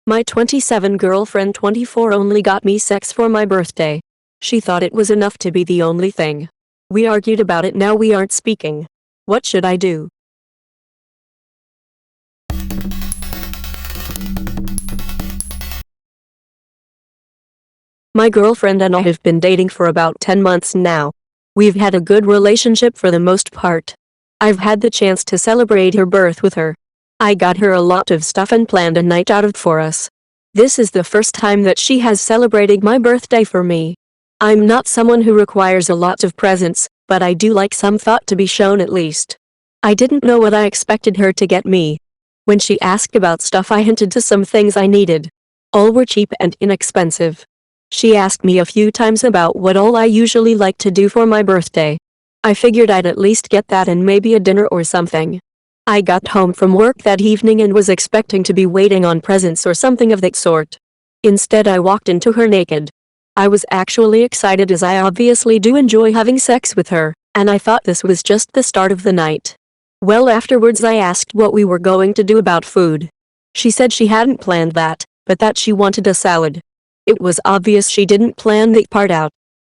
My 27 girlfriend 24 only got me sex for my birthday. She thought it was enough to be the only thing. We argued about it, now we aren't speaking. What should I do? My girlfriend and I have been dating for about 10 months now. We've had a good relationship for the most part. I've had the chance to celebrate her birth with her. I got her a lot of stuff and planned a night out for us. This is the first time that she has celebrated my birthday for me. I'm not someone who requires a lot of presents, but I do like some thought to be shown at least. I didn't know what I expected her to get me. When she asked about stuff, I hinted to some things I needed. All were cheap and inexpensive. She asked me a few times about what all I usually like to do for my birthday. I figured I'd at least get that and maybe a dinner or something. I got home from work that evening and was expecting to be waiting on presents or something of that sort. Instead, I walked into her naked. I was actually excited as I obviously do enjoy having sex with her, and I thought this was just the start of the night. Well, afterwards I asked what we were going to do about food. She said she hadn't planned that, but that she wanted a salad. It was obvious she didn't plan that part out.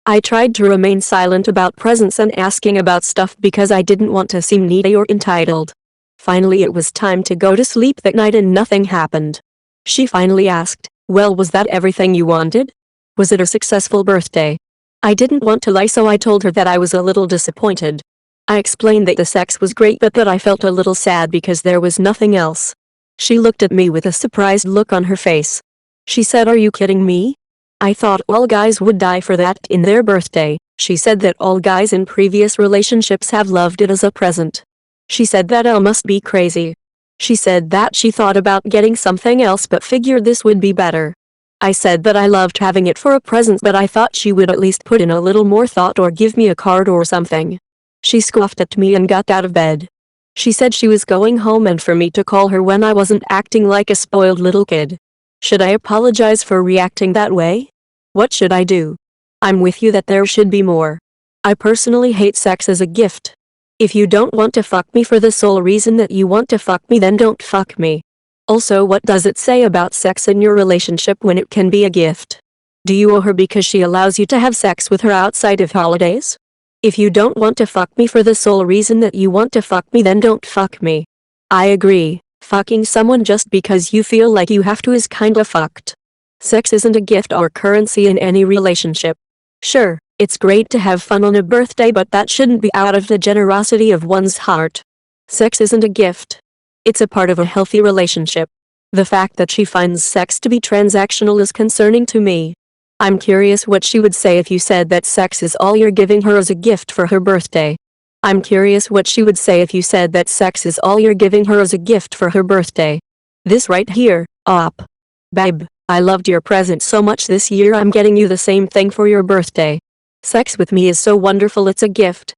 I tried to remain silent about presents and asking about stuff because I didn't want to seem needy or entitled. Finally, it was time to go to sleep that night and nothing happened. She finally asked, "Well, was that everything you wanted? Was it a successful birthday?" I didn't want to lie, so I told her that I was a little disappointed. I explained that the sex was great but that I felt a little sad because there was nothing else. She looked at me with a surprised look on her face. She said, "Are you kidding me? I thought all guys would die for that in their birthday." She said that all guys in previous relationships have loved it as a present. She said that I must be crazy. She said that she thought about getting something else but figured this would be better. I said that I loved having it for a present, but I thought she would at least put in a little more thought or give me a card or something. She scoffed at me and got out of bed. She said she was going home and for me to call her when I wasn't acting like a spoiled little kid. Should I apologize for reacting that way? What should I do? I'm with you that there should be more. I personally hate sex as a gift. If you don't want to fuck me for the sole reason that you want to fuck me, then don't fuck me. Also, what does it say about sex in your relationship when it can be a gift? Do you owe her because she allows you to have sex with her outside of holidays? If you don't want to fuck me for the sole reason that you want to fuck me, then don't fuck me. I agree. Fucking someone just because you feel like you have to is kinda fucked. Sex isn't a gift or currency in any relationship. Sure, it's great to have fun on a birthday, but that shouldn't be out of the generosity of one's heart. Sex isn't a gift. It's a part of a healthy relationship. The fact that she finds sex to be transactional is concerning to me. I'm curious what she would say if you said that sex is all you're giving her as a gift for her birthday. I'm curious what she would say if you said that sex is all you're giving her as a gift for her birthday. This right here, op. Babe, I loved your present so much this year, I'm getting you the same thing for your birthday. Sex with me is so wonderful, it's a gift.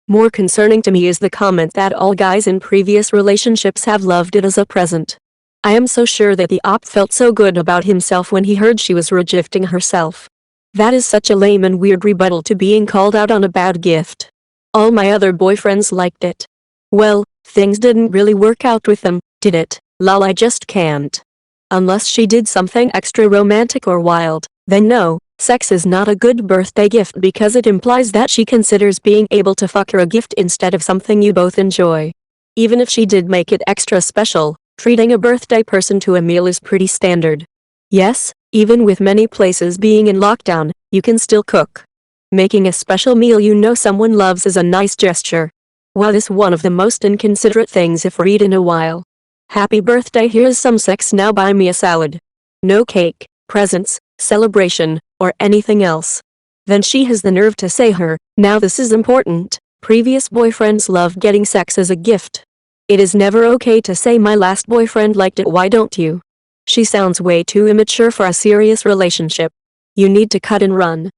More concerning to me is the comment that all guys in previous relationships have loved it as a present. I am so sure that the op felt so good about himself when he heard she was rejecting herself. That is such a lame and weird rebuttal to being called out on a bad gift. All my other boyfriends liked it. Well, things didn't really work out with them, did it? Lol, I just can't. Unless she did something extra romantic or wild, then no, sex is not a good birthday gift because it implies that she considers being able to fuck her a gift instead of something you both enjoy. Even if she did make it extra special, treating a birthday person to a meal is pretty standard. Yes, even with many places being in lockdown, you can still cook. Making a special meal you know someone loves is a nice gesture. Well, this is one of the most inconsiderate things I've read in a while. Happy birthday, here's some sex, now buy me a salad. No cake, presents, celebration, or anything else. Then she has the nerve to say now this is important, previous boyfriends love getting sex as a gift. It is never okay to say my last boyfriend liked it, why don't you? She sounds way too immature for a serious relationship. You need to cut and run.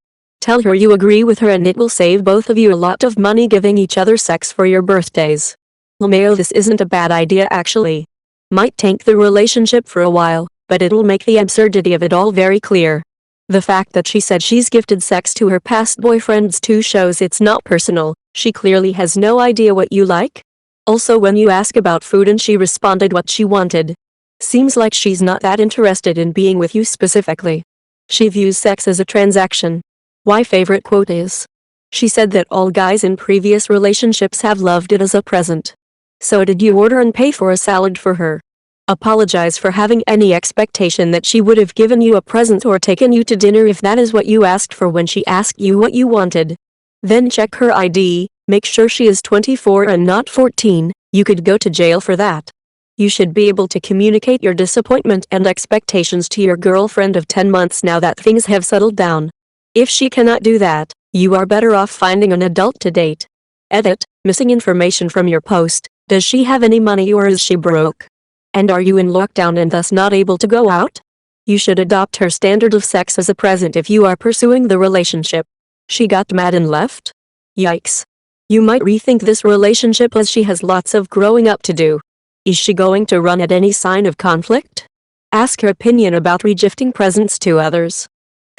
Tell her you agree with her and it will save both of you a lot of money giving each other sex for your birthdays. LMAO, this isn't a bad idea actually. Might tank the relationship for a while, but it'll make the absurdity of it all very clear. The fact that she said she's gifted sex to her past boyfriends too shows it's not personal. She clearly has no idea what you like. Also, when you ask about food and she responded what she wanted. Seems like she's not that interested in being with you specifically. She views sex as a transaction. My favorite quote is, she said that all guys in previous relationships have loved it as a present. So did you order and pay for a salad for her? Apologize for having any expectation that she would have given you a present or taken you to dinner if that is what you asked for when she asked you what you wanted. Then check her ID, make sure she is 24 and not 14, you could go to jail for that. You should be able to communicate your disappointment and expectations to your girlfriend of 10 months now that things have settled down. If she cannot do that, you are better off finding an adult to date. Edit, missing information from your post. Does she have any money or is she broke? And are you in lockdown and thus not able to go out? You should adopt her standard of sex as a present if you are pursuing the relationship. She got mad and left? Yikes. You might rethink this relationship as she has lots of growing up to do. Is she going to run at any sign of conflict? Ask her opinion about regifting presents to others.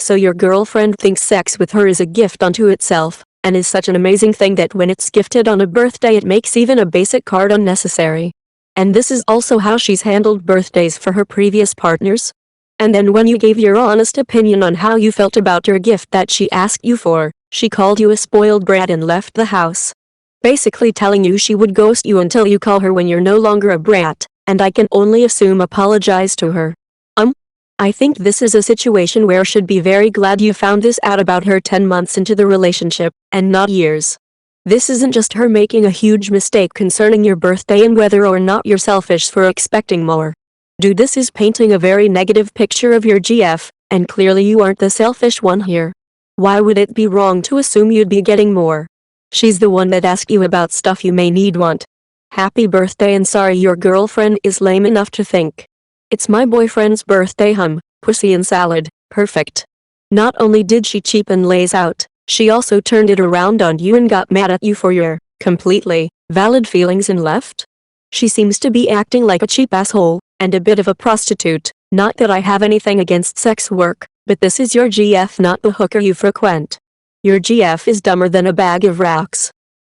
So your girlfriend thinks sex with her is a gift unto itself, and is such an amazing thing that when it's gifted on a birthday it makes even a basic card unnecessary. And this is also how she's handled birthdays for her previous partners? And then when you gave your honest opinion on how you felt about your gift that she asked you for, she called you a spoiled brat and left the house. Basically telling you she would ghost you until you call her when you're no longer a brat, and I can only assume apologize to her. I think this is a situation where should be very glad you found this out about her 10 months into the relationship, and not years. This isn't just her making a huge mistake concerning your birthday and whether or not you're selfish for expecting more. Dude, this is painting a very negative picture of your GF, and clearly you aren't the selfish one here. Why would it be wrong to assume you'd be getting more? She's the one that asked you about stuff you may want. Happy birthday and sorry your girlfriend is lame enough to think it's my boyfriend's birthday, pussy and salad, perfect. Not only did she cheap and lays out, she also turned it around on you and got mad at you for your completely valid feelings and left? She seems to be acting like a cheap asshole, and a bit of a prostitute. Not that I have anything against sex work, but this is your GF, not the hooker you frequent. Your GF is dumber than a bag of rocks.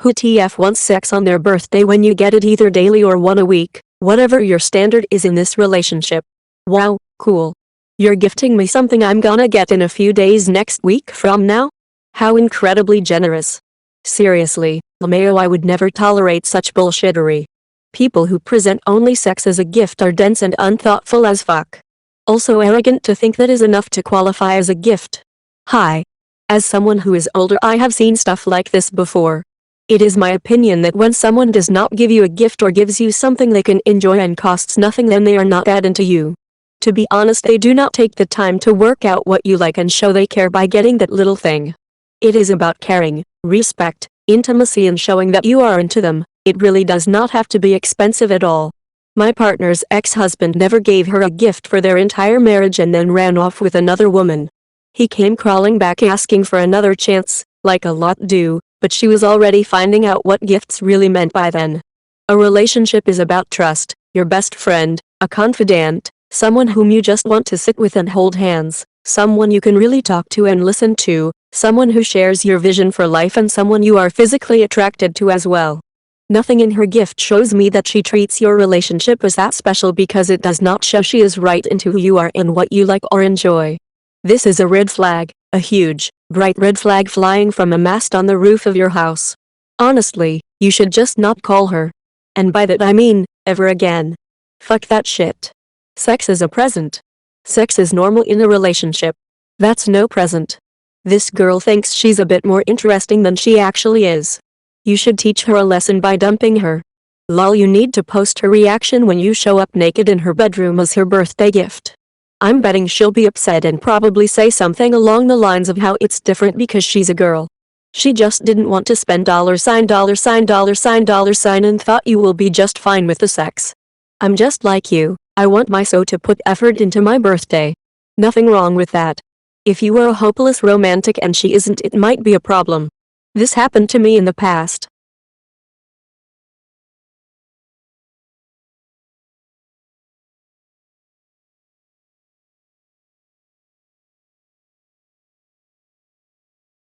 Who TF wants sex on their birthday when you get it either daily or one a week? Whatever your standard is in this relationship. Wow, cool. You're gifting me something I'm gonna get in a few days next week from now? How incredibly generous. Seriously, LMAO, I would never tolerate such bullshittery. People who present only sex as a gift are dense and unthoughtful as fuck. Also arrogant to think that is enough to qualify as a gift. Hi. As someone who is older, I have seen stuff like this before. It is my opinion that when someone does not give you a gift or gives you something they can enjoy and costs nothing, then they are not that into you. To be honest, they do not take the time to work out what you like and show they care by getting that little thing. It is about caring, respect, intimacy and showing that you are into them. It really does not have to be expensive at all. My partner's ex-husband never gave her a gift for their entire marriage and then ran off with another woman. He came crawling back asking for another chance, like a lot do, but she was already finding out what gifts really meant by then. A relationship is about trust, your best friend, a confidant, someone whom you just want to sit with and hold hands, someone you can really talk to and listen to, someone who shares your vision for life and someone you are physically attracted to as well. Nothing in her gift shows me that she treats your relationship as that special because it does not show she is right into who you are and what you like or enjoy. This is a red flag, a huge, bright red flag flying from a mast on the roof of your house. Honestly, you should just not call her. And by that I mean, ever again. Fuck that shit. Sex is a present. Sex is normal in a relationship. That's no present. This girl thinks she's a bit more interesting than she actually is. You should teach her a lesson by dumping her. Lol, you need to post her reaction when you show up naked in her bedroom as her birthday gift. I'm betting she'll be upset and probably say something along the lines of how it's different because she's a girl. She just didn't want to spend $$, $$ and thought you will be just fine with the sex. I'm just like you, I want my so to put effort into my birthday. Nothing wrong with that. If you are a hopeless romantic and she isn't, it might be a problem. This happened to me in the past.